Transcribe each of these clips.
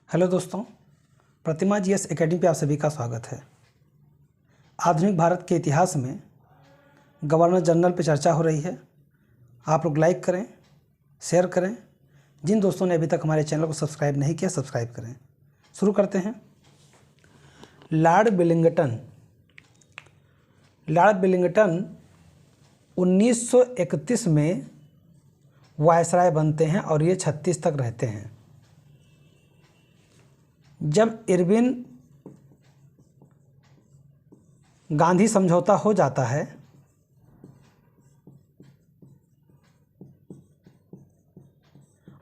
Hello दोस्तों, प्रतिमा GS academy पे आप सभी का स्वागत है। आधुनिक भारत के इतिहास में गवर्नर जनरल पे चर्चा हो रही है। आप लोग लाइक करें, शेयर करें। जिन दोस्तों ने अभी तक हमारे चैनल को सब्सक्राइब नहीं किया, सब्सक्राइब करें। शुरू करते हैं। लॉर्ड विलिंगटन 1931 में वायसराय बनते हैं और ये 36 तक रहते हैं। जब इरविन गांधी समझौता हो जाता है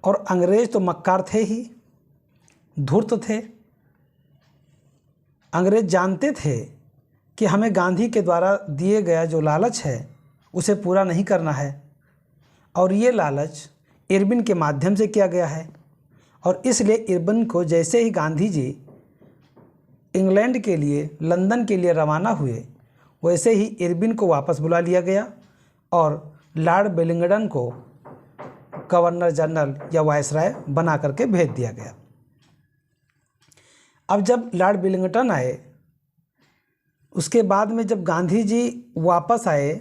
और अंग्रेज तो मक्कार थे ही, धूर्त थे। अंग्रेज जानते थे कि हमें गांधी के द्वारा दिए गया जो लालच है उसे पूरा नहीं करना है, और ये लालच इरविन के माध्यम से किया गया है। और इसलिए इरविन को जैसे ही गांधी जी इंग्लैंड के लिए, लंदन के लिए रवाना हुए, वैसे ही इरविन को वापस बुला लिया गया और लॉर्ड विलिंगटन को गवर्नर जनरल या वायसराय बना करके भेज दिया गया। अब जब लॉर्ड विलिंगटन आए, उसके बाद में जब गांधी जी वापस आए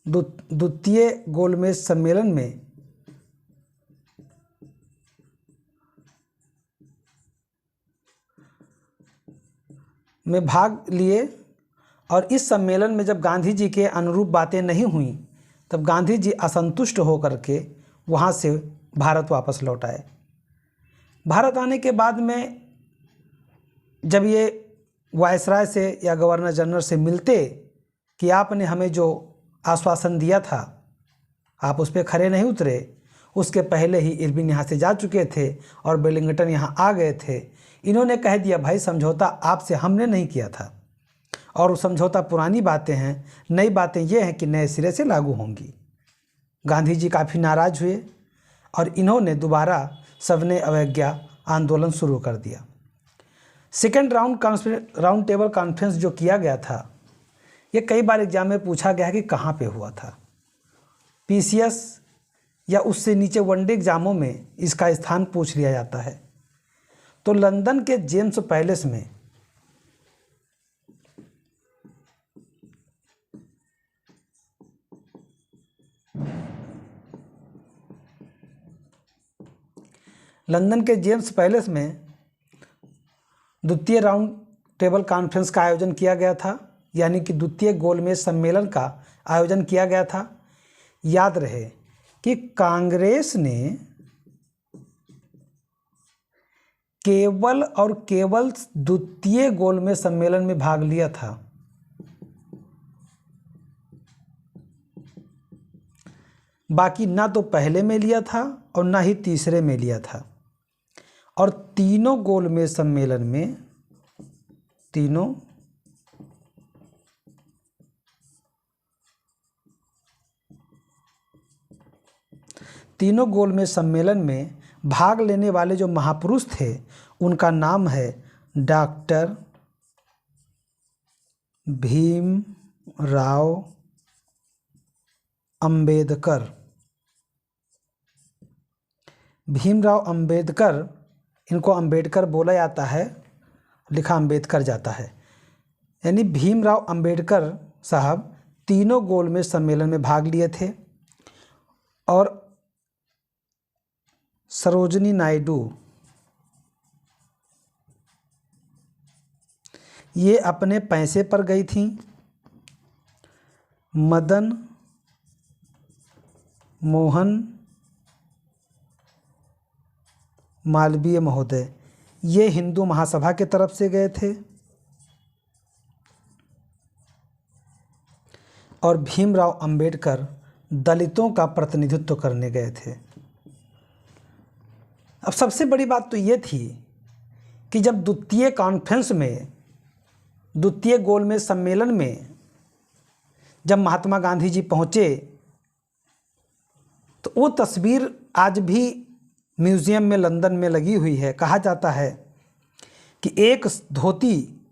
द्वितीय गोलमेज सम्मेलन में भाग लिए, और इस सम्मेलन में जब गांधी जी के अनुरूप बातें नहीं हुई, तब गांधी जी असंतुष्ट होकर के वहाँ से भारत वापस लौट आए। भारत आने के बाद में जब ये वायसराय से या गवर्नर जनरल से मिलते कि आपने हमें जो आश्वासन दिया था आप उस पर खरे नहीं उतरे, उसके पहले ही इरविन यहाँ से जा चुके थे और विलिंगटन यहाँ आ गए थे। इन्होंने कह दिया, भाई समझौता आपसे हमने नहीं किया था और वो समझौता पुरानी बातें हैं, नई बातें ये हैं कि नए सिरे से लागू होंगी। गांधी जी काफ़ी नाराज़ हुए और इन्होंने दोबारा सविनय अवज्ञा आंदोलन शुरू कर दिया। सेकेंड राउंड टेबल कॉन्फ्रेंस जो किया गया था, ये कई बार एग्जाम में पूछा गया है कि कहाँ पे हुआ था। पीसीएस या उससे नीचे वनडे एग्जामों में इसका स्थान पूछ लिया जाता है। तो लंदन के जेम्स पैलेस में द्वितीय राउंड टेबल कॉन्फ्रेंस का आयोजन किया गया था, यानी कि द्वितीय गोलमेज सम्मेलन का आयोजन किया गया था। याद रहे कि कांग्रेस ने केवल और केवल द्वितीय गोलमेज सम्मेलन में भाग लिया था। बाकी ना तो पहले में लिया था और ना ही तीसरे में लिया था। और तीनों गोलमेज सम्मेलन में तीनों गोलमेज सम्मेलन में भाग लेने वाले जो महापुरुष थे उनका नाम है डॉक्टर भीमराव अंबेडकर। भीमराव अंबेडकर, इनको अंबेडकर बोला जाता है, लिखा अंबेडकर जाता है। यानी भीमराव अंबेडकर साहब तीनों गोलमेज सम्मेलन में भाग लिए थे। और सरोजिनी नायडू, ये अपने पैसे पर गई थीं। मदन मोहन मालवीय महोदय, ये हिंदू महासभा के तरफ से गए थे। और भीमराव अंबेडकर दलितों का प्रतिनिधित्व करने गए थे। अब सबसे बड़ी बात तो ये थी कि जब द्वितीय गोलमेज सम्मेलन में जब महात्मा गांधी जी पहुँचे, तो वो तस्वीर आज भी म्यूज़ियम में लंदन में लगी हुई है। कहा जाता है कि एक धोती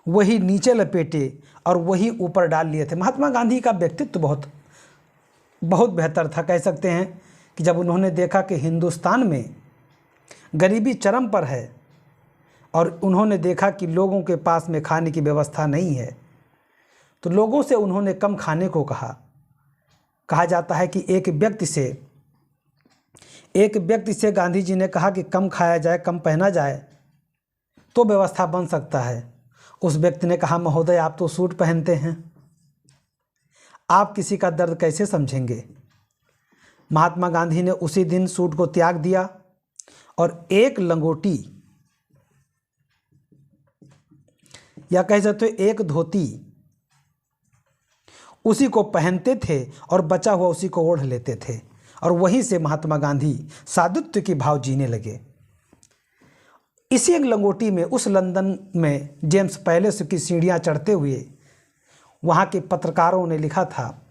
वही नीचे लपेटे और वही ऊपर डाल लिए थे। महात्मा गांधी का व्यक्तित्व बहुत बेहतर था। कह सकते हैं कि जब उन्होंने देखा कि हिंदुस्तान में गरीबी चरम पर है और उन्होंने देखा कि लोगों के पास में खाने की व्यवस्था नहीं है, तो लोगों से उन्होंने कम खाने को कहा। कहा जाता है कि एक व्यक्ति से गांधी जी ने कहा कि कम खाया जाए, कम पहना जाए तो व्यवस्था बन सकता है। उस व्यक्ति ने कहा, महोदय आप तो सूट पहनते हैं, आप किसी का दर्द कैसे समझेंगे। महात्मा गांधी ने उसी दिन सूट को त्याग दिया और एक लंगोटी या कह सकते हो एक धोती उसी को पहनते थे और बचा हुआ उसी को ओढ़ लेते थे, और वहीं से महात्मा गांधी साधुत्व की भाव जीने लगे। इसी एक लंगोटी में उस लंदन में जेम्स पैलेस की सीढ़ियां चढ़ते हुए वहाँ के पत्रकारों ने लिखा था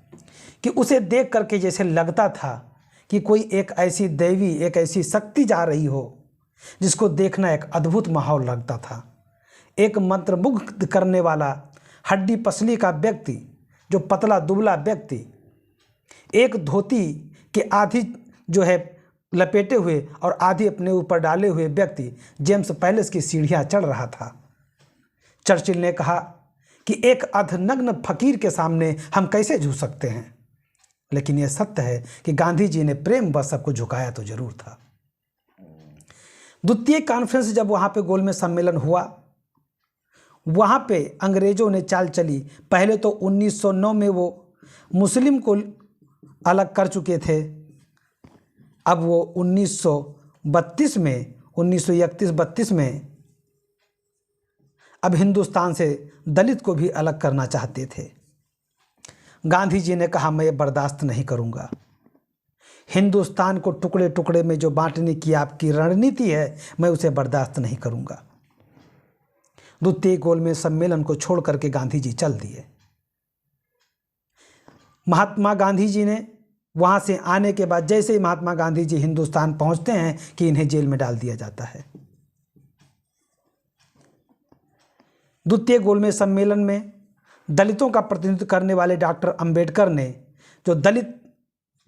कि उसे देख करके जैसे लगता था कि कोई एक ऐसी दैवी, एक ऐसी शक्ति जा रही हो जिसको देखना एक अद्भुत माहौल लगता था। एक मंत्रमुग्ध करने वाला हड्डी पसली का व्यक्ति, जो पतला दुबला व्यक्ति, एक धोती के आधी जो है लपेटे हुए और आधी अपने ऊपर डाले हुए व्यक्ति जेम्स पैलेस की सीढ़ियां चढ़ रहा था। चर्चिल ने कहा कि एक अर्धनग्न फकीर के सामने हम कैसे झुक सकते हैं, लेकिन यह सत्य है कि गांधी जी ने प्रेम बस सबको झुकाया तो जरूर था। द्वितीय कॉन्फ्रेंस जब वहाँ पे गोलमेज सम्मेलन हुआ, वहाँ पे अंग्रेजों ने चाल चली। पहले तो 1909 में वो मुस्लिम को अलग कर चुके थे, अब वो 1932 में 1931-32 में अब हिंदुस्तान से दलित को भी अलग करना चाहते थे। गांधी जी ने कहा, मैं ये बर्दाश्त नहीं करूंगा। हिंदुस्तान को टुकड़े टुकड़े में जो बांटने की आपकी रणनीति है, मैं उसे बर्दाश्त नहीं करूंगा। द्वितीय गोलमेज सम्मेलन को छोड़ करके गांधी जी चल दिए। महात्मा गांधी जी ने वहां से आने के बाद जैसे ही महात्मा गांधी जी हिंदुस्तान पहुंचते हैं कि इन्हें जेल में डाल दिया जाता है। द्वितीय गोलमेज सम्मेलन में दलितों का प्रतिनिधित्व करने वाले डॉक्टर अंबेडकर ने जो दलित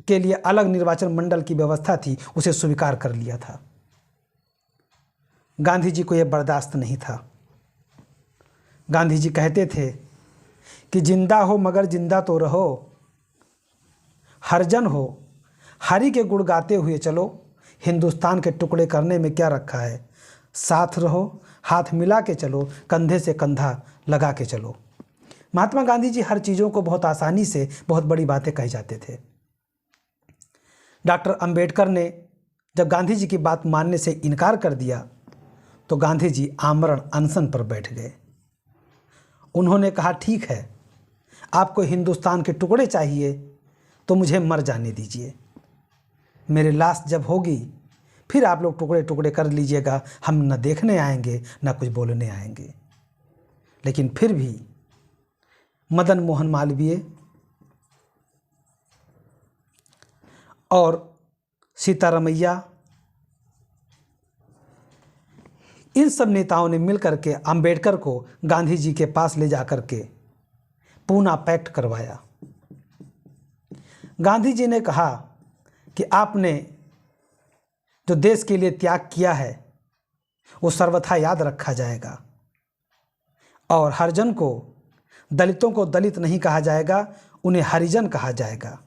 के लिए अलग निर्वाचन मंडल की व्यवस्था थी उसे स्वीकार कर लिया था। गांधी जी को यह बर्दाश्त नहीं था। गांधी जी कहते थे कि जिंदा हो मगर जिंदा तो रहो, हरिजन हो, हरि के गुण गाते हुए चलो, हिंदुस्तान के टुकड़े करने में क्या रखा है, साथ रहो, हाथ मिला के चलो, कंधे से कंधा लगा के चलो। महात्मा गांधी जी हर चीज़ों को बहुत आसानी से बहुत बड़ी बातें कह जाते थे। डॉक्टर अंबेडकर ने जब गांधी जी की बात मानने से इनकार कर दिया तो गांधी जी आमरण अनशन पर बैठ गए। उन्होंने कहा, ठीक है, आपको हिंदुस्तान के टुकड़े चाहिए तो मुझे मर जाने दीजिए, मेरी लाश जब होगी फिर आप लोग टुकड़े टुकड़े कर लीजिएगा, हम न देखने आएंगे न कुछ बोलने आएंगे। लेकिन फिर भी मदन मोहन मालवीय और सीतारमैया, इन सब नेताओं ने मिलकर के अंबेडकर को गांधी जी के पास ले जाकर के पूना पैक्ट करवाया। गांधी जी ने कहा कि आपने जो देश के लिए त्याग किया है वो सर्वथा याद रखा जाएगा, और हरिजन को, दलितों को दलित नहीं कहा जाएगा, उन्हें हरिजन कहा जाएगा।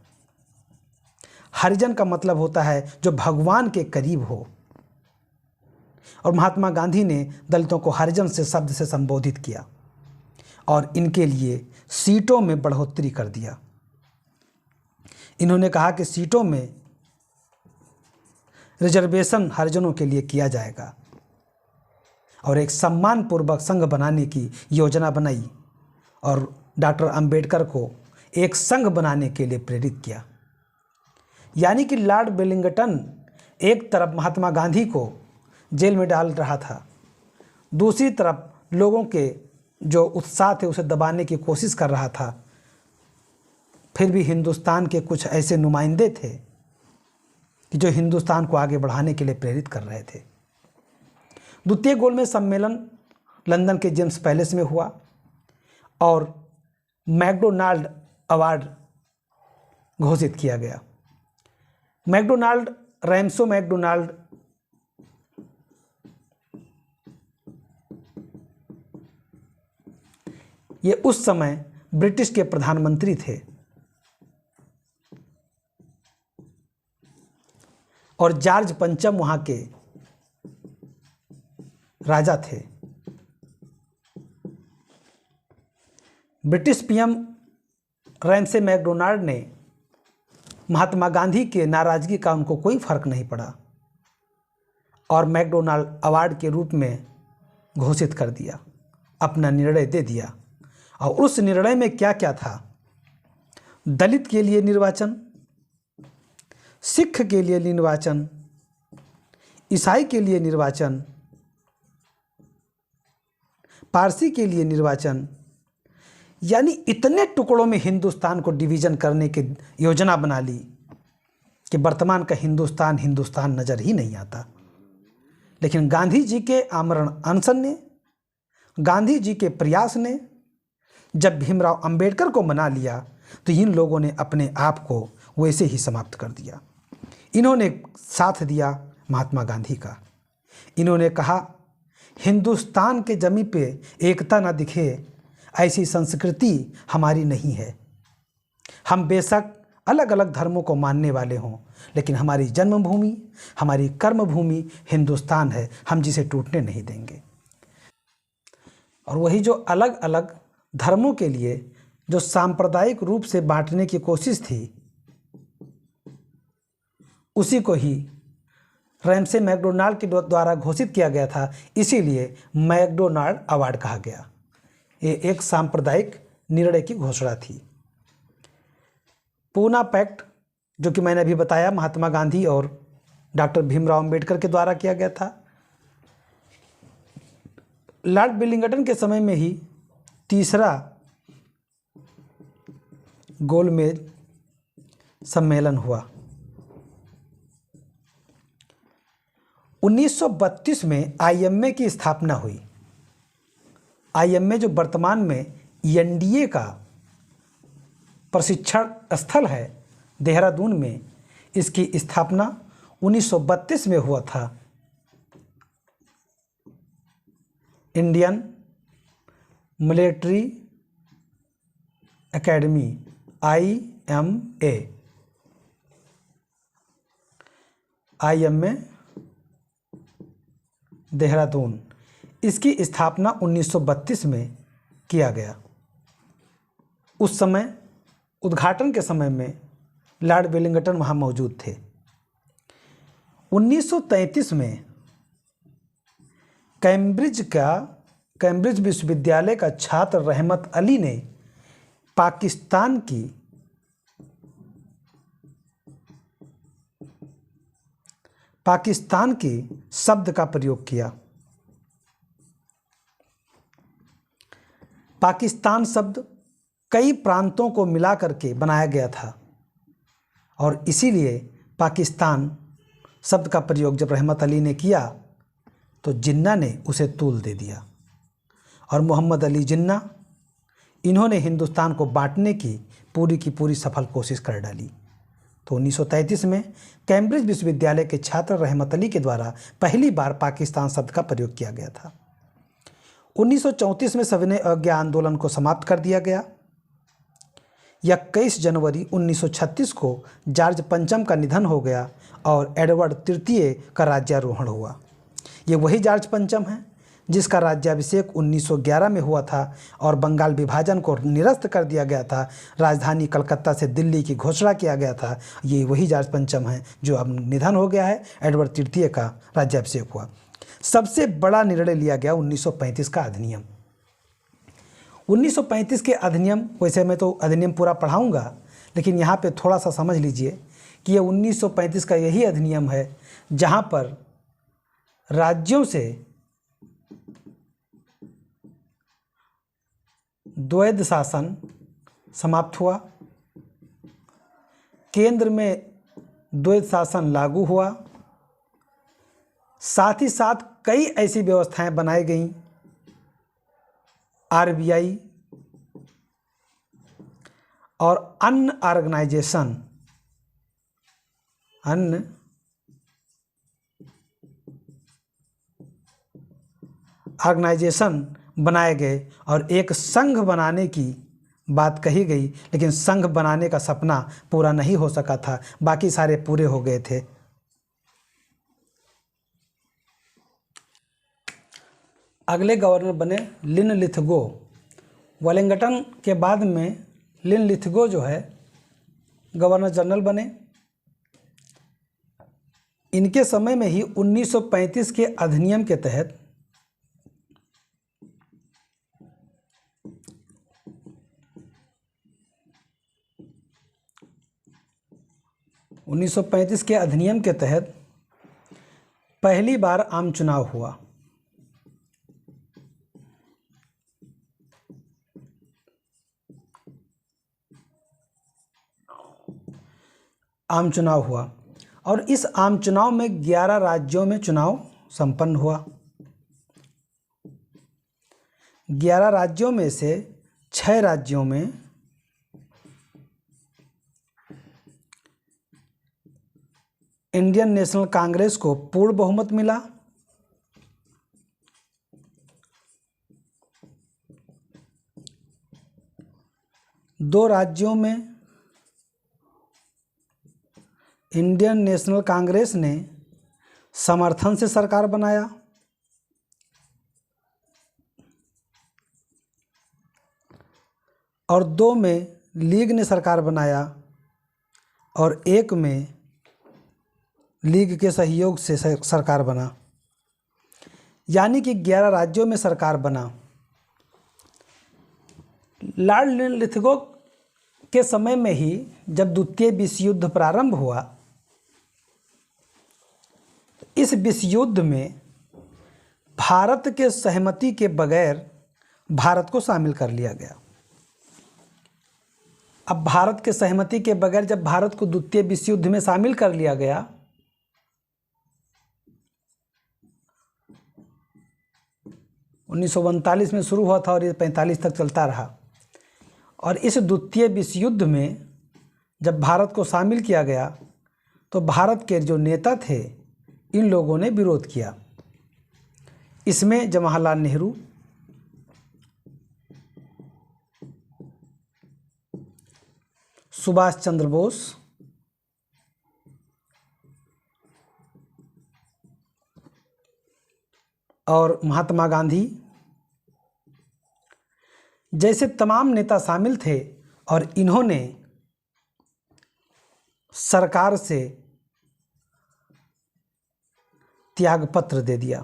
हरिजन का मतलब होता है जो भगवान के करीब हो, और महात्मा गांधी ने दलितों को हरिजन से शब्द से संबोधित किया और इनके लिए सीटों में बढ़ोतरी कर दिया। इन्होंने कहा कि सीटों में रिजर्वेशन हरिजनों के लिए किया जाएगा, और एक सम्मानपूर्वक संघ बनाने की योजना बनाई और डॉक्टर अंबेडकर को एक संघ बनाने के लिए प्रेरित किया। यानी कि लॉर्ड वेलिंगटन एक तरफ महात्मा गांधी को जेल में डाल रहा था, दूसरी तरफ लोगों के जो उत्साह थे उसे दबाने की कोशिश कर रहा था। फिर भी हिंदुस्तान के कुछ ऐसे नुमाइंदे थे कि जो हिंदुस्तान को आगे बढ़ाने के लिए प्रेरित कर रहे थे। द्वितीय गोलमेज सम्मेलन लंदन के जेम्स पैलेस में हुआ और मैकडोनाल्ड अवार्ड घोषित किया गया। मैकडोनाल्ड, रैमसो मैकडोनाल्ड ये उस समय ब्रिटिश के प्रधानमंत्री थे और जॉर्ज पंचम वहाँ के राजा थे। ब्रिटिश पीएम रैमसे मैकडोनाल्ड ने महात्मा गांधी के नाराज़गी का उनको कोई फर्क नहीं पड़ा और मैकडोनाल्ड अवार्ड के रूप में घोषित कर दिया, अपना निर्णय दे दिया। और उस निर्णय में क्या क्या था? दलित के लिए निर्वाचन, सिख के लिए निर्वाचन, ईसाई के लिए निर्वाचन, पारसी के लिए निर्वाचन, यानी इतने टुकड़ों में हिंदुस्तान को डिवीज़न करने की योजना बना ली कि वर्तमान का हिंदुस्तान नज़र ही नहीं आता। लेकिन गांधी जी के आमरण अनशन ने, गांधी जी के प्रयास ने जब भीमराव अंबेडकर को मना लिया तो इन लोगों ने अपने आप को वैसे ही समाप्त कर दिया। इन्होंने साथ दिया महात्मा गांधी का। इन्होंने कहा हिंदुस्तान के जमीन पे एकता न दिखे, ऐसी संस्कृति हमारी नहीं है। हम बेशक अलग अलग धर्मों को मानने वाले हों, लेकिन हमारी जन्मभूमि, हमारी कर्मभूमि हिंदुस्तान है, हम जिसे टूटने नहीं देंगे। और वही जो अलग अलग धर्मों के लिए जो सांप्रदायिक रूप से बांटने की कोशिश थी, उसी को ही रैमसे मैकडोनाल्ड के द्वारा घोषित किया गया था। इसीलिए मैकडोनाल्ड अवार्ड कहा गया। ये एक सांप्रदायिक निर्णय की घोषणा थी। पूना पैक्ट, जो कि मैंने अभी बताया, महात्मा गांधी और डॉक्टर भीमराव अंबेडकर के द्वारा किया गया था। लॉर्ड विलिंगटन के समय में ही तीसरा गोलमेज सम्मेलन हुआ। 1932 में आईएमए की स्थापना हुई। आईएमए जो वर्तमान में एनडीए का प्रशिक्षण स्थल है देहरादून में, इसकी स्थापना 1932 में हुआ था। Indian military academy IMA Dehradun, इसकी स्थापना 1932 में किया गया। उस समय उद्घाटन के समय में लॉर्ड विलिंगटन वहाँ मौजूद थे। 1933 में कैम्ब्रिज विश्वविद्यालय का छात्र रहमत अली ने पाकिस्तान की शब्द का प्रयोग किया। पाकिस्तान शब्द कई प्रांतों को मिला करके बनाया गया था और इसीलिए पाकिस्तान शब्द का प्रयोग जब रहमत अली ने किया तो जिन्ना ने उसे तूल दे दिया और मोहम्मद अली जिन्ना, इन्होंने हिंदुस्तान को बांटने की पूरी सफल कोशिश कर डाली। तो 1933 में कैम्ब्रिज विश्वविद्यालय के छात्र रहमत अली के द्वारा पहली बार पाकिस्तान शब्द का प्रयोग किया गया था। 1934 में सविनय अवज्ञा आंदोलन को समाप्त कर दिया गया। 21 जनवरी 1936 को जॉर्ज पंचम का निधन हो गया और एडवर्ड तृतीय का राज्यारोहण हुआ। ये वही जॉर्ज पंचम है जिसका राज्याभिषेक 1911 में हुआ था और बंगाल विभाजन को निरस्त कर दिया गया था। राजधानी कलकत्ता से दिल्ली की घोषणा किया गया था। ये वही जॉर्ज पंचम है जो अब निधन हो गया है। एडवर्ड तृतीय का राज्याभिषेक हुआ। सबसे बड़ा निर्णय लिया गया 1935 का अधिनियम। 1935 के अधिनियम, वैसे मैं तो अधिनियम पूरा पढ़ाऊंगा, लेकिन यहाँ पे थोड़ा सा समझ लीजिए कि ये 1935 का यही अधिनियम है जहाँ पर राज्यों से द्वैध शासन समाप्त हुआ, केंद्र में द्वैध शासन लागू हुआ, साथ ही साथ कई ऐसी व्यवस्थाएं बनाई गईं, आरबीआई और अन्य ऑर्गेनाइजेशन बनाए गए और एक संघ बनाने की बात कही गई, लेकिन संघ बनाने का सपना पूरा नहीं हो सका था, बाकी सारे पूरे हो गए थे। अगले गवर्नर बने लिनलिथगो। वेलिंगटन के बाद में लिनलिथगो जो है गवर्नर जनरल बने। इनके समय में ही 1935 के अधिनियम के तहत 1935 के अधिनियम के तहत पहली बार आम चुनाव हुआ। आम चुनाव हुआ और इस आम चुनाव में 11 राज्यों में चुनाव संपन्न हुआ। 11 राज्यों में से 6 राज्यों में इंडियन नेशनल कांग्रेस को पूर्ण बहुमत मिला। दो राज्यों में इंडियन नेशनल कांग्रेस ने समर्थन से सरकार बनाया। और 2 में लीग ने सरकार बनाया और 1 में लीग के सहयोग से सरकार बना। यानी कि 11 राज्यों में सरकार बना। लॉर्ड लिनलिथगो के समय में ही जब द्वितीय विश्व युद्ध प्रारंभ हुआ, इस विश्व युद्ध में भारत के सहमति के बगैर भारत को शामिल कर लिया गया। अब भारत के सहमति के बगैर जब भारत को द्वितीय विश्व युद्ध में शामिल कर लिया गया, उन्नीस में शुरू हुआ था और ये 45 तक चलता रहा। और इस द्वितीय विश्व युद्ध में जब भारत को शामिल किया गया तो भारत के जो नेता थे, इन लोगों ने विरोध किया। इसमें जवाहरलाल नेहरू, सुभाष चंद्र बोस, और महात्मा गांधी जैसे तमाम नेता शामिल थे और इन्होंने सरकार से त्यागपत्र दे दिया।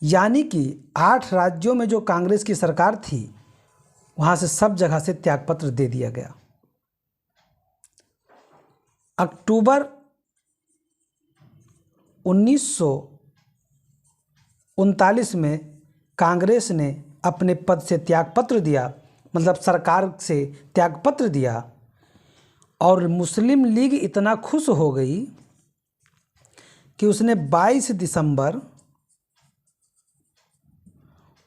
यानी कि 8 राज्यों में जो कांग्रेस की सरकार थी, वहां से सब जगह से त्यागपत्र दे दिया गया। अक्टूबर 1939 में कांग्रेस ने अपने पद से त्यागपत्र दिया, मतलब सरकार से त्यागपत्र दिया। और मुस्लिम लीग इतना खुश हो गई कि उसने 22 दिसंबर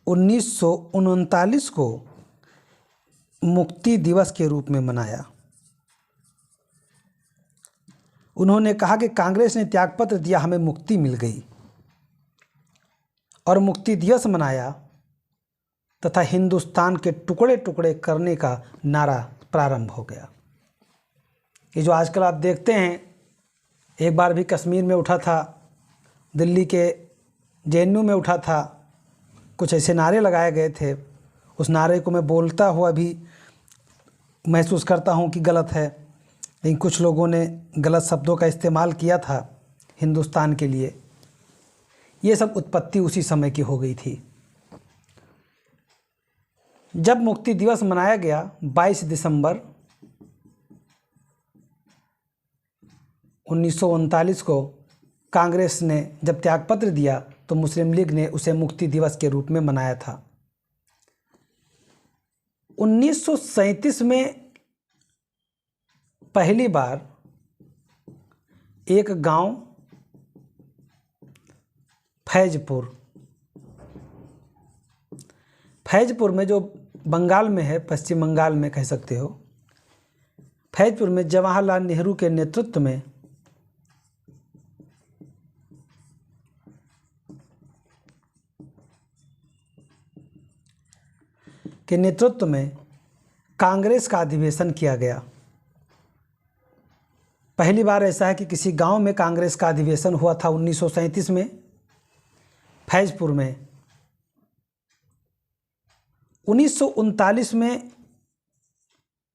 1939 को मुक्ति दिवस के रूप में मनाया। उन्होंने कहा कि कांग्रेस ने त्यागपत्र दिया, हमें मुक्ति मिल गई, और मुक्ति दिवस मनाया तथा हिंदुस्तान के टुकड़े टुकड़े करने का नारा प्रारंभ हो गया। ये जो आजकल आप देखते हैं, एक बार भी कश्मीर में उठा था, दिल्ली के जेएनयू में उठा था, कुछ ऐसे नारे लगाए गए थे। उस नारे को मैं बोलता हुआ भी महसूस करता हूँ कि गलत है, लेकिन कुछ लोगों ने गलत शब्दों का इस्तेमाल किया था हिंदुस्तान के लिए। ये सब उत्पत्ति उसी समय की हो गई थी। जब मुक्ति दिवस मनाया गया 22 दिसंबर 1939 को, कांग्रेस ने जब त्यागपत्र दिया तो मुस्लिम लीग ने उसे मुक्ति दिवस के रूप में मनाया था। 1937 में पहली बार एक गांव फैजपुर में, जो बंगाल में है, पश्चिम बंगाल में कह सकते हो, फैजपुर में जवाहरलाल नेहरू के नेतृत्व में के नेतृत्व में कांग्रेस का अधिवेशन किया गया। पहली बार ऐसा है कि किसी गांव में कांग्रेस का अधिवेशन हुआ था 1937 में फैजपुर में। 1939 में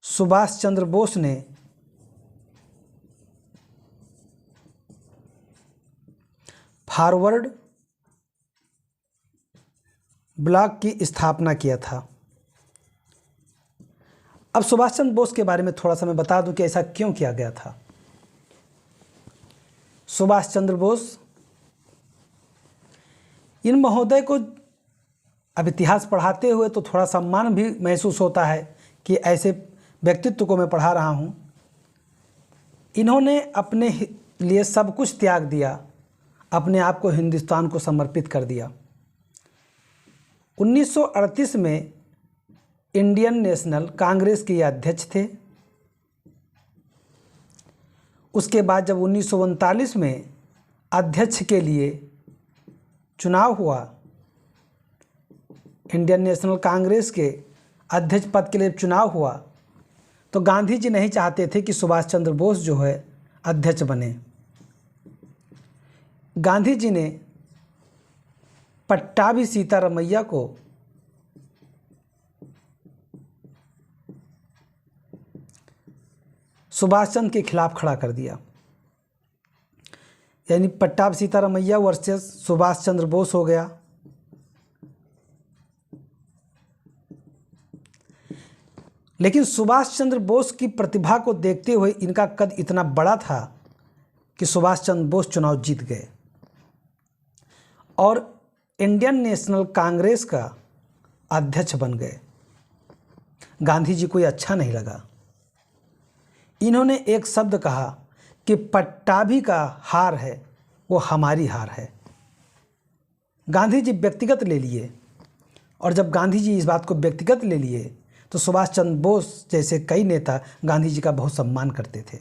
सुभाष चंद्र बोस ने फॉरवर्ड ब्लॉक की स्थापना किया था। अब सुभाष चंद्र बोस के बारे में थोड़ा सा मैं बता दूं कि ऐसा क्यों किया गया था। सुभाष चंद्र बोस, इन महोदय को अब इतिहास पढ़ाते हुए तो थोड़ा सम्मान भी महसूस होता है कि ऐसे व्यक्तित्व को मैं पढ़ा रहा हूँ। इन्होंने अपने लिए सब कुछ त्याग दिया, अपने आप को हिंदुस्तान को समर्पित कर दिया। 1938 में इंडियन नेशनल कांग्रेस के अध्यक्ष थे। उसके बाद जब 1939 में अध्यक्ष के लिए चुनाव हुआ, इंडियन नेशनल कांग्रेस के अध्यक्ष पद के लिए चुनाव हुआ, तो गांधी जी नहीं चाहते थे कि सुभाष चंद्र बोस जो है अध्यक्ष बने। गांधी जी ने पट्टाभी सीतारामैया को सुभाष चंद्र के खिलाफ खड़ा कर दिया, यानी पट्टाभी सीतारामैया वर्सेस सुभाष चंद्र बोस हो गया। लेकिन सुभाष चंद्र बोस की प्रतिभा को देखते हुए इनका कद इतना बड़ा था कि सुभाष चंद्र बोस चुनाव जीत गए और इंडियन नेशनल कांग्रेस का अध्यक्ष बन गए। गांधी जी को ये अच्छा नहीं लगा। इन्होंने एक शब्द कहा कि पट्टाभी का हार है वो हमारी हार है। गांधी जी व्यक्तिगत ले लिए, और जब गांधी जी इस बात को व्यक्तिगत ले लिए तो सुभाष चंद्र बोस जैसे कई नेता गांधी जी का बहुत सम्मान करते थे।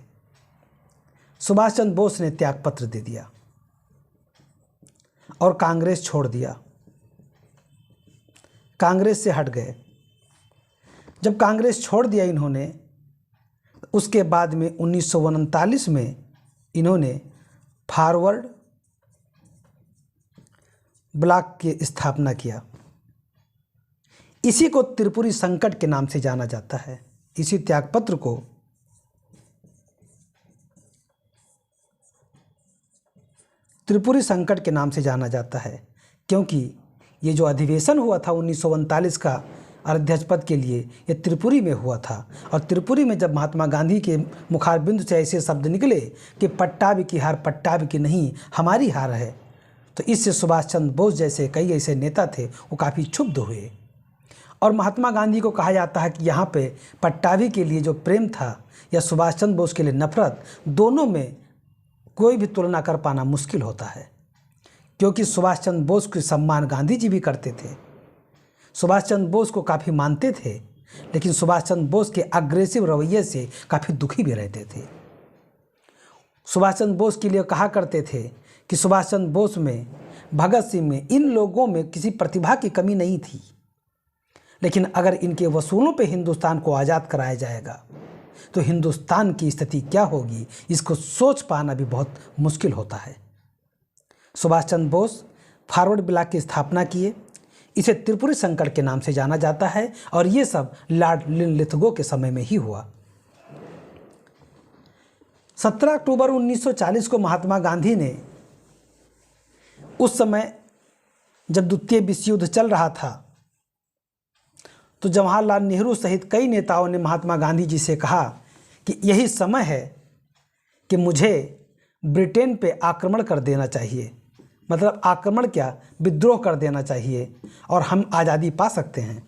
सुभाष चंद्र बोस ने त्यागपत्र दे दिया और कांग्रेस छोड़ दिया, कांग्रेस से हट गए। जब कांग्रेस छोड़ दिया इन्होंने, उसके बाद में 1939 में इन्होंने फॉरवर्ड ब्लॉक की स्थापना किया। इसी को त्रिपुरी संकट के नाम से जाना जाता है। इसी त्यागपत्र को त्रिपुरी संकट के नाम से जाना जाता है, क्योंकि ये जो अधिवेशन हुआ था 1939 का अध्यक्ष पद के लिए, ये त्रिपुरी में हुआ था। और त्रिपुरी में जब महात्मा गांधी के मुखारबिंद से ऐसे शब्द निकले कि पट्टाभी की हार पट्टाभी की नहीं हमारी हार है, तो इससे सुभाष चंद्र बोस जैसे कई ऐसे नेता थे वो काफ़ी क्षुब्ध हुए। और महात्मा गांधी को कहा जाता है कि यहाँ पे पट्टाभी के लिए जो प्रेम था या सुभाष चंद्र बोस के लिए नफरत, दोनों में कोई भी तुलना कर पाना मुश्किल होता है, क्योंकि सुभाष चंद्र बोस के सम्मान गांधी जी भी करते थे, सुभाष चंद्र बोस को काफ़ी मानते थे, लेकिन सुभाष चंद्र बोस के अग्रेसिव रवैये से काफ़ी दुखी भी रहते थे। सुभाष चंद्र बोस के लिए कहा करते थे कि सुभाष चंद्र बोस में, भगत सिंह में, इन लोगों में किसी प्रतिभा की कमी नहीं थी, लेकिन अगर इनके वसूलों पे हिंदुस्तान को आज़ाद कराया जाएगा तो हिंदुस्तान की स्थिति क्या होगी, इसको सोच पाना भी बहुत मुश्किल होता है। सुभाष चंद्र बोस फॉरवर्ड ब्लॉक की स्थापना किए। इसे त्रिपुरी संकट के नाम से जाना जाता है और ये सब लॉर्ड लिनलिथगो के समय में ही हुआ। 17 अक्टूबर 1940 को महात्मा गांधी ने, उस समय जब द्वितीय विश्व युद्ध चल रहा था, तो जवाहरलाल नेहरू सहित कई नेताओं ने महात्मा गांधी जी से कहा कि यही समय है कि मुझे ब्रिटेन पे आक्रमण कर देना चाहिए, मतलब आक्रमण क्या, विद्रोह कर देना चाहिए और हम आज़ादी पा सकते हैं।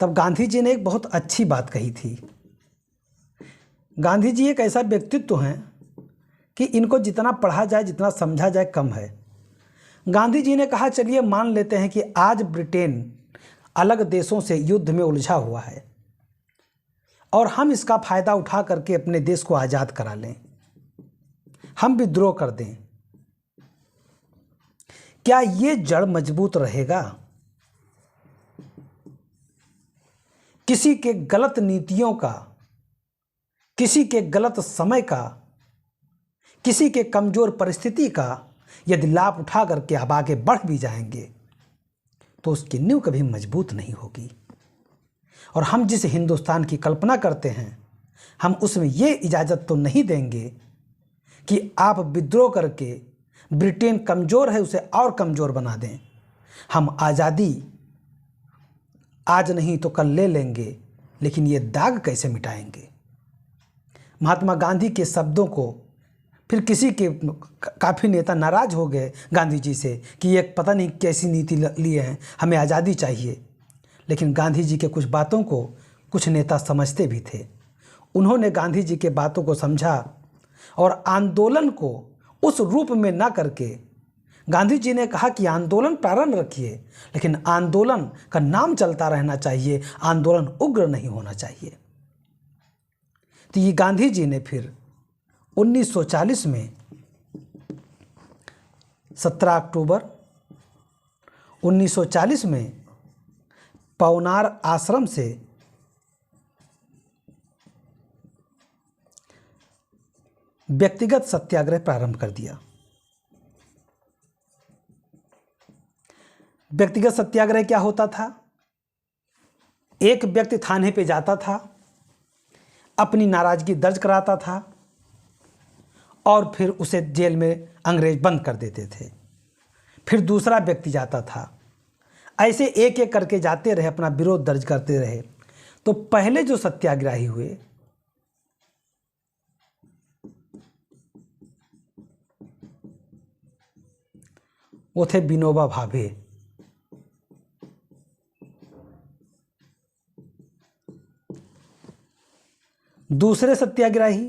तब गांधी जी ने एक बहुत अच्छी बात कही थी। गांधी जी एक ऐसा व्यक्तित्व हैं कि इनको जितना पढ़ा जाए, जितना समझा जाए कम है। गांधी जी ने कहा, चलिए मान लेते हैं कि आज ब्रिटेन अलग देशों से युद्ध में उलझा हुआ है और हम इसका फ़ायदा उठा करके अपने देश को आज़ाद करा लें, हम विद्रोह कर दें। क्या ये जड़ मजबूत रहेगा? किसी के गलत नीतियों का, किसी के गलत समय का, किसी के कमज़ोर परिस्थिति का यदि लाभ उठा करके आप आगे बढ़ भी जाएंगे तो उसकी नींव कभी मजबूत नहीं होगी। और हम जिस हिंदुस्तान की कल्पना करते हैं, हम उसमें ये इजाज़त तो नहीं देंगे कि आप विद्रोह करके ब्रिटेन कमज़ोर है उसे और कमज़ोर बना दें। हम आज़ादी आज नहीं तो कल ले लेंगे, लेकिन ये दाग कैसे मिटाएंगे। महात्मा गांधी के शब्दों को फिर किसी के काफ़ी नेता नाराज़ हो गए गांधी जी से कि ये पता नहीं कैसी नीति लिए हैं, हमें आज़ादी चाहिए। लेकिन गांधी जी के कुछ बातों को कुछ नेता समझते भी थे। उन्होंने गांधी जी के बातों को समझा और आंदोलन को उस रूप में ना करके, गांधी जी ने कहा कि आंदोलन प्रारंभ रखिए, लेकिन आंदोलन का नाम चलता रहना चाहिए, आंदोलन उग्र नहीं होना चाहिए। तो ये गांधी जी ने फिर 1940 में 17 अक्टूबर 1940 में पवनार आश्रम से व्यक्तिगत सत्याग्रह प्रारंभ कर दिया। व्यक्तिगत सत्याग्रह क्या होता था? एक व्यक्ति थाने पे जाता था, अपनी नाराजगी दर्ज कराता था और फिर उसे जेल में अंग्रेज बंद कर देते थे। फिर दूसरा व्यक्ति जाता था, ऐसे एक एक करके जाते रहे, अपना विरोध दर्ज करते रहे। तो पहले जो सत्याग्रही हुए वो थे विनोबा भावे। दूसरे सत्याग्रही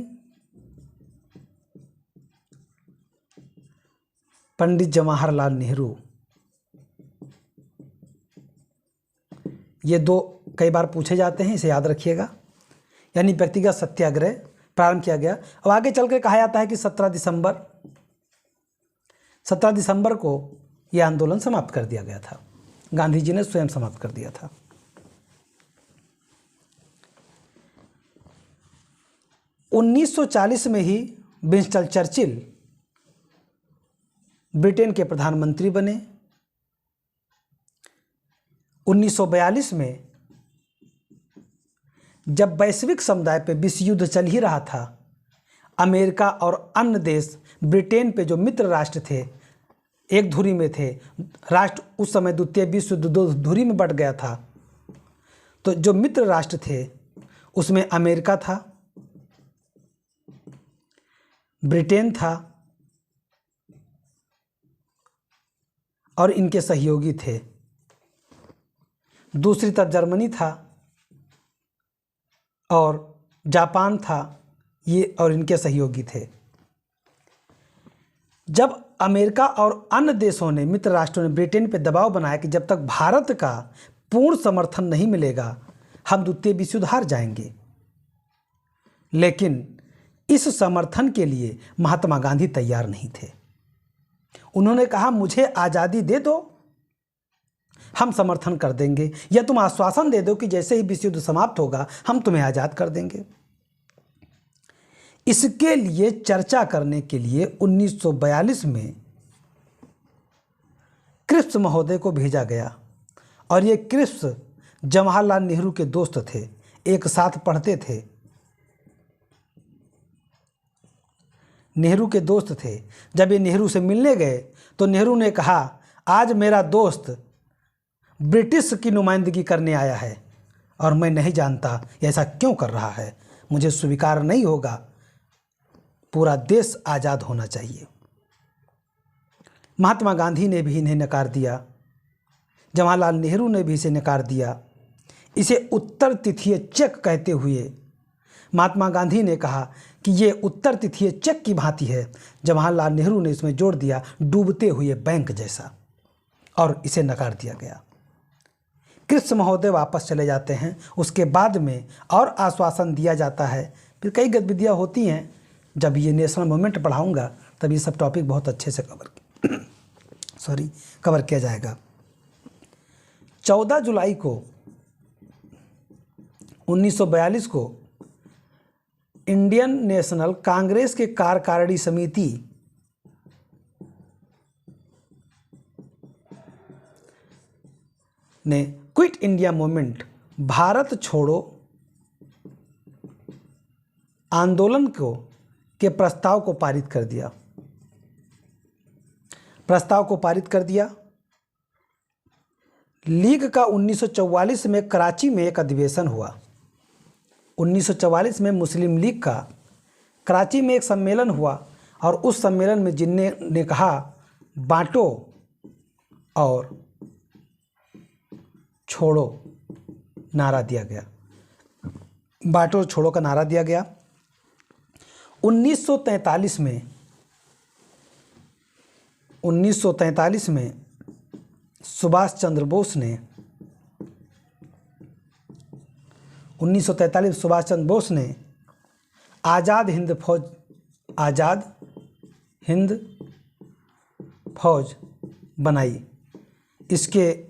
पंडित जवाहरलाल नेहरू। ये दो कई बार पूछे जाते हैं, इसे याद रखिएगा। यानी व्यक्तिगत सत्याग्रह प्रारंभ किया गया। अब आगे चलकर कहा जाता है कि 17 दिसंबर को यह आंदोलन समाप्त कर दिया गया था। गांधी जी ने स्वयं समाप्त कर दिया था। उन्नीस 1940 में ही विंस्टन चर्चिल ब्रिटेन के प्रधानमंत्री बने। 1942 में जब वैश्विक समुदाय पे विश्व युद्ध चल ही रहा था, अमेरिका और अन्य देश ब्रिटेन पे जो मित्र राष्ट्र थे एक धुरी में थे। राष्ट्र उस समय द्वितीय विश्व युद्ध दो धुरी में बंट गया था। तो जो मित्र राष्ट्र थे उसमें अमेरिका था, ब्रिटेन था और इनके सहयोगी थे। दूसरी तरफ जर्मनी था और जापान था, ये और इनके सहयोगी थे। जब अमेरिका और अन्य देशों ने, मित्र राष्ट्रों ने ब्रिटेन पर दबाव बनाया कि जब तक भारत का पूर्ण समर्थन नहीं मिलेगा हम द्वितीय विश्व युद्ध हार जाएंगे, लेकिन इस समर्थन के लिए महात्मा गांधी तैयार नहीं थे। उन्होंने कहा मुझे आज़ादी दे दो, हम समर्थन कर देंगे, या तुम आश्वासन दे दो कि जैसे ही विश्व युद्ध समाप्त होगा हम तुम्हें आज़ाद कर देंगे। इसके लिए चर्चा करने के लिए 1942 में क्रिप्स महोदय को भेजा गया। और ये क्रिप्स जवाहरलाल नेहरू के दोस्त थे, एक साथ पढ़ते थे, नेहरू के दोस्त थे। जब ये नेहरू से मिलने गए तो नेहरू ने कहा आज मेरा दोस्त ब्रिटिश की नुमाइंदगी करने आया है और मैं नहीं जानता ऐसा क्यों कर रहा है, मुझे स्वीकार नहीं होगा, पूरा देश आज़ाद होना चाहिए। महात्मा गांधी ने भी इन्हें नकार दिया, जवाहरलाल नेहरू ने भी इसे नकार दिया। इसे उत्तर तिथीय चेक कहते हुए महात्मा गांधी ने कहा कि ये उत्तर तिथीय चेक की भांति है। जवाहरलाल नेहरू ने इसमें जोड़ दिया डूबते हुए बैंक जैसा, और इसे नकार दिया गया। क्रिप्स महोदय वापस चले जाते हैं। उसके बाद में और आश्वासन दिया जाता है। फिर कई गतिविधियाँ होती हैं, जब ये नेशनल मूवमेंट पढ़ाऊँगा तब ये सब टॉपिक बहुत अच्छे से कवर किया जाएगा। 14 जुलाई को 1942 को इंडियन नेशनल कांग्रेस के कार्यकारिणी समिति ने क्विट इंडिया मूवमेंट, भारत छोड़ो आंदोलन के प्रस्ताव को पारित कर दिया। लीग का 1944 में कराची में एक अधिवेशन हुआ। 1944 में मुस्लिम लीग का कराची में एक सम्मेलन हुआ और उस सम्मेलन में जिन्ने ने कहा बांटो और छोड़ो नारा दिया गया, बांटो और छोड़ो का नारा दिया गया। 1943 में सुभाष चंद्र बोस ने आज़ाद हिंद फौज बनाई। इसके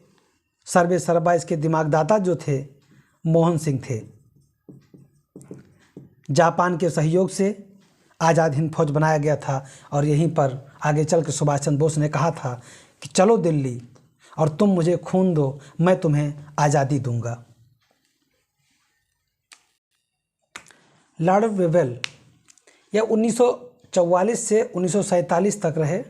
सर्वे सर्वा इसके दिमागदाता जो थे मोहन सिंह थे। जापान के सहयोग से आज़ाद हिंद फौज बनाया गया था और यहीं पर आगे चल के सुभाष चंद्र बोस ने कहा था कि चलो दिल्ली और तुम मुझे खून दो, मैं तुम्हें आज़ादी दूंगा। लॉर्ड वेवेल यह 1944 से 1947 तक रहे।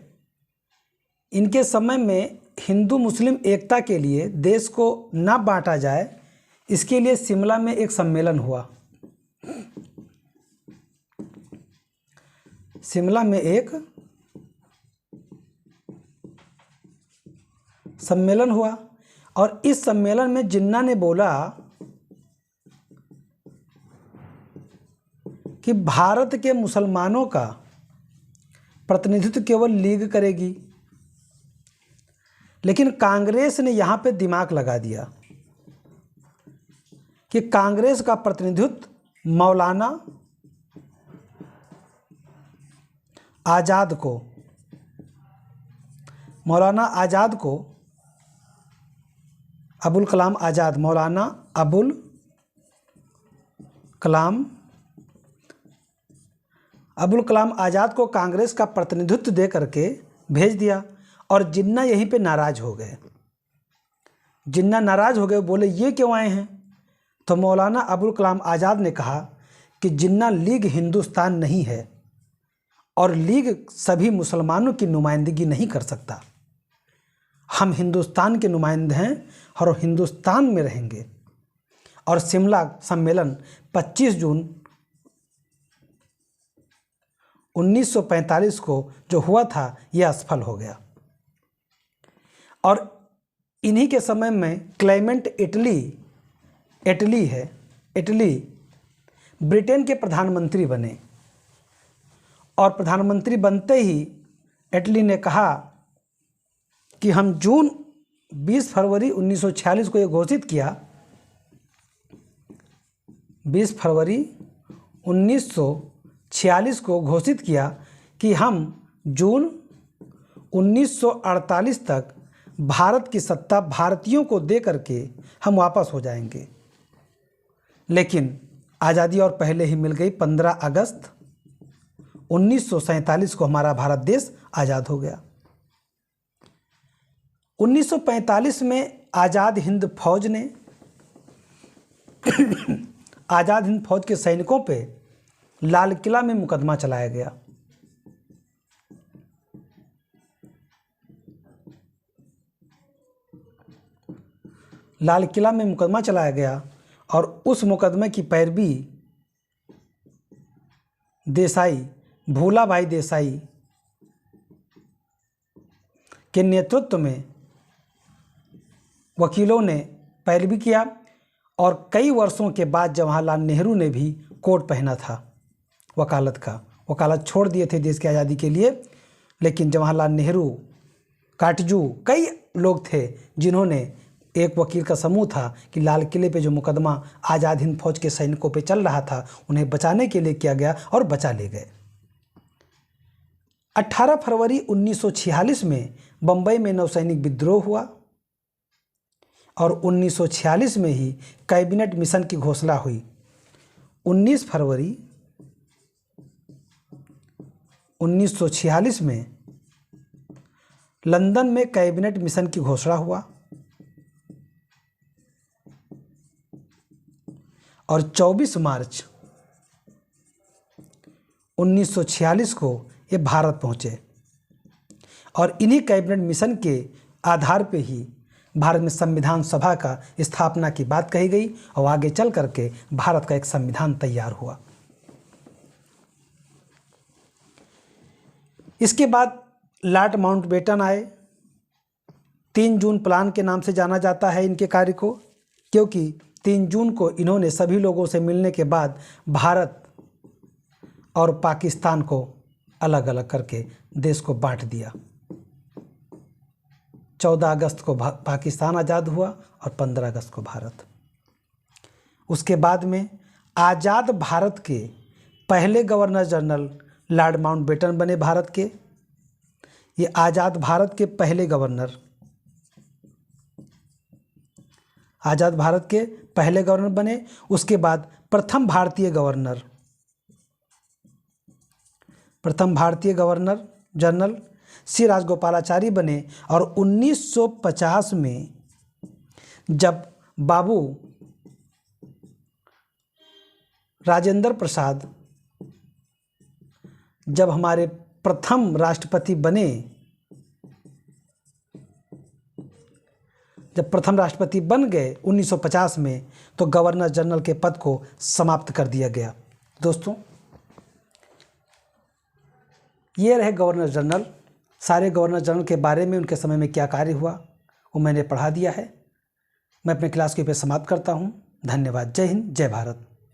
इनके समय में हिंदू मुस्लिम एकता के लिए देश को न बांटा जाए, इसके लिए शिमला में एक सम्मेलन हुआ। शिमला में एक सम्मेलन हुआ और इस सम्मेलन में जिन्ना ने बोला कि भारत के मुसलमानों का प्रतिनिधित्व केवल लीग करेगी, लेकिन कांग्रेस ने यहाँ पे दिमाग लगा दिया कि कांग्रेस का प्रतिनिधित्व मौलाना आज़ाद को अबुल कलाम आज़ाद, मौलाना अबुल कलाम आज़ाद को कांग्रेस का प्रतिनिधित्व दे करके भेज दिया और जिन्ना यहीं पे नाराज़ हो गए। बोले ये क्यों आए हैं? तो मौलाना अबुल कलाम आज़ाद ने कहा कि जिन्ना लीग हिंदुस्तान नहीं है और लीग सभी मुसलमानों की नुमाइंदगी नहीं कर सकता। हम हिंदुस्तान के नुमाइंदे हैं और हिंदुस्तान में रहेंगे। और शिमला सम्मेलन 25 जून 1945 को जो हुआ था यह असफल हो गया। और इन्हीं के समय में क्लेमेंट इटली ब्रिटेन के प्रधानमंत्री बने और प्रधानमंत्री बनते ही इटली ने कहा कि हम 20 फरवरी 1946 को ये घोषित किया, 20 फरवरी 1946 को घोषित किया कि हम जून 1948 तक भारत की सत्ता भारतीयों को दे करके हम वापस हो जाएंगे। लेकिन आज़ादी और पहले ही मिल गई। 15 अगस्त 1947 को हमारा भारत देश आज़ाद हो गया। 1945 में आज़ाद हिंद फौज के सैनिकों पे लाल किला में मुकदमा चलाया गया। लाल किला में मुकदमा चलाया गया और उस मुकदमे की पैरवी भोलाभाई देसाई के नेतृत्व में वकीलों ने पैरवी किया और कई वर्षों के बाद जवाहरलाल नेहरू ने भी कोट पहना था वकालत छोड़ दिए थे देश की आज़ादी के लिए। लेकिन जवाहरलाल नेहरू, काटजू, कई लोग थे जिन्होंने, एक वकील का समूह था कि लाल किले पे जो मुकदमा आज़ाद हिंद फौज के सैनिकों पे चल रहा था उन्हें बचाने के लिए किया गया और बचा ले गए। 18 फरवरी 1946 में बंबई में नौसैनिक विद्रोह हुआ और 1946 में ही कैबिनेट मिशन की घोषणा हुई। 19 फरवरी 1946 में लंदन में कैबिनेट मिशन की घोषणा हुआ और 24 मार्च 1946 को ये भारत पहुँचे और इन्हीं कैबिनेट मिशन के आधार पे ही भारत में संविधान सभा का स्थापना की बात कही गई और आगे चल करके भारत का एक संविधान तैयार हुआ। इसके बाद लॉर्ड माउंटबेटन आए। 3 जून प्लान के नाम से जाना जाता है इनके कार्य को, क्योंकि 3 जून को इन्होंने सभी लोगों से मिलने के बाद भारत और पाकिस्तान को अलग अलग करके देश को बांट दिया। 14 अगस्त को पाकिस्तान आज़ाद हुआ और 15 अगस्त को भारत। उसके बाद में आज़ाद भारत के पहले गवर्नर जनरल लॉर्ड माउंटबेटन बने भारत के। ये आज़ाद भारत के पहले गवर्नर, आज़ाद भारत के पहले गवर्नर बने। उसके बाद प्रथम भारतीय गवर्नर जनरल श्री राजगोपालाचारी बने और 1950 में जब बाबू राजेंद्र प्रसाद जब हमारे प्रथम राष्ट्रपति बने, जब प्रथम राष्ट्रपति बन गए 1950 में, तो गवर्नर जनरल के पद को समाप्त कर दिया गया। दोस्तों, ये रहे गवर्नर जनरल। सारे गवर्नर जनरल के बारे में उनके समय में क्या कार्य हुआ वो मैंने पढ़ा दिया है। मैं अपने क्लास को पे समाप्त करता हूँ। धन्यवाद। जय हिंद, जय भारत।